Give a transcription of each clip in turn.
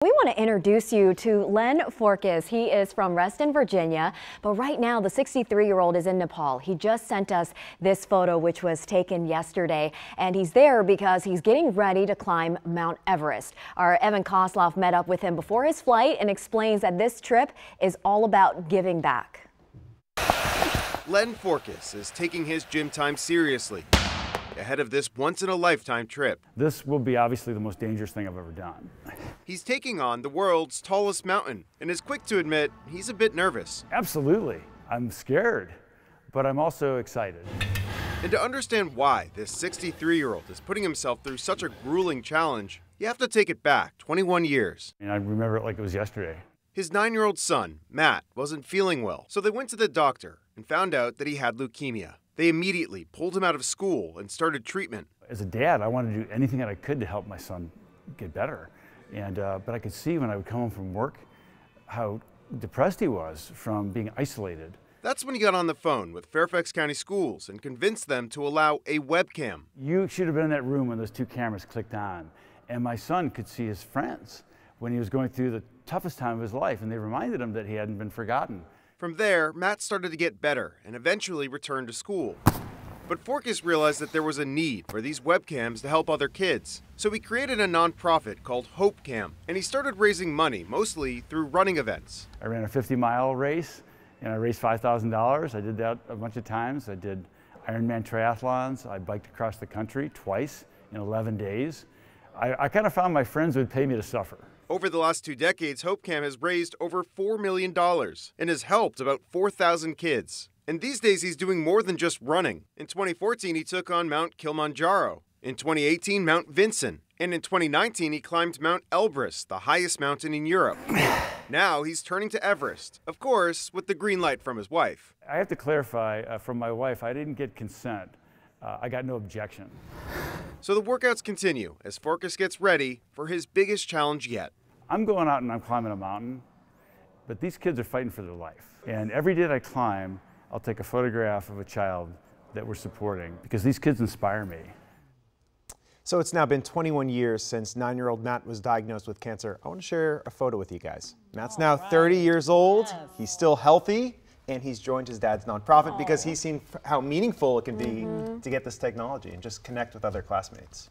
We want to introduce you to Len Forkas. He is from Reston, Virginia, but right now the 63-year-old is in Nepal. He just sent us this photo, which was taken yesterday, and he's there because he's getting ready to climb Mount Everest. Our Evan Kosloff met up with him before his flight and explains that this trip is all about giving back. Len Forkas is taking his gym time seriously ahead of this once-in-a-lifetime trip. This will be obviously the most dangerous thing I've ever done. He's taking on the world's tallest mountain and is quick to admit he's a bit nervous. Absolutely. I'm scared, but I'm also excited. And to understand why this 63-year-old is putting himself through such a grueling challenge, you have to take it back 21 years. And I remember it like it was yesterday. His 9-year-old son, Matt, wasn't feeling well, so they went to the doctor and found out that he had leukemia. They immediately pulled him out of school and started treatment. As a dad, I wanted to do anything that I could to help my son get better. But I could see when I would come home from work how depressed he was from being isolated. That's when he got on the phone with Fairfax County Schools and convinced them to allow a webcam. You should have been in that room when those two cameras clicked on. And my son could see his friends when he was going through the toughest time of his life, and they reminded him that he hadn't been forgotten. From there, Matt started to get better and eventually returned to school. But Forkas realized that there was a need for these webcams to help other kids. So he created a nonprofit called Hope Cam, and he started raising money, mostly through running events. I ran a 50-mile race, and I raised $5,000. I did that a bunch of times. I did Ironman triathlons. I biked across the country twice in 11 days. I kind of found my friends would pay me to suffer. Over the last 2 decades, Hope Cam has raised over $4 million and has helped about 4,000 kids. And these days, he's doing more than just running. In 2014, he took on Mount Kilimanjaro. In 2018, Mount Vincent. And in 2019, he climbed Mount Elbrus, the highest mountain in Europe. Now he's turning to Everest, of course, with the green light from his wife. I have to clarify, from my wife, I didn't get consent. I got no objection. So the workouts continue as Forkas gets ready for his biggest challenge yet. I'm going out and I'm climbing a mountain, but these kids are fighting for their life. And every day that I climb, I'll take a photograph of a child that we're supporting because these kids inspire me. So it's now been 21 years since 9-year-old Matt was diagnosed with cancer. I want to share a photo with you guys. Matt's now 30 years old. Yes. He's still healthy, and he's joined his dad's nonprofit because he's seen how meaningful it can be to get this technology and just connect with other classmates.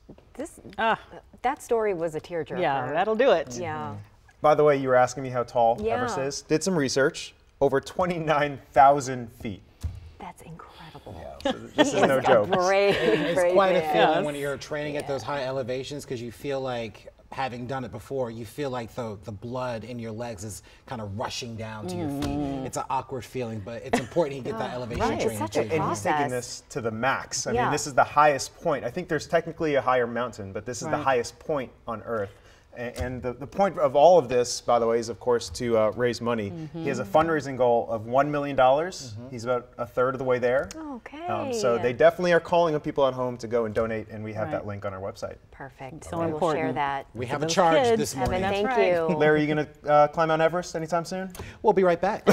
That story was a tearjerker. Yeah, that'll do it. Yeah. By the way, you were asking me how tall Everest is. Did some research. Over 29,000 feet. That's incredible. Yeah, so this is no joke. It's quite a feeling when you're training at those high elevations because you feel like, having done it before, you feel like the blood in your legs is kind of rushing down to your feet. It's an awkward feeling, but it's important you get that elevation training. It's such a process. And he's taking this to the max. I mean, this is the highest point. I think there's technically a higher mountain, but this is the highest point on Earth. And the point of all of this, by the way, is of course to raise money. He has a fundraising goal of $1 million. He's about a third of the way there. Okay. So they definitely are calling on people at home to go and donate, and we have that link on our website. Perfect. So we'll important. share that. We have a charge kids. this morning. Thank you. Larry, are you going to climb Mount Everest anytime soon? We'll be right back.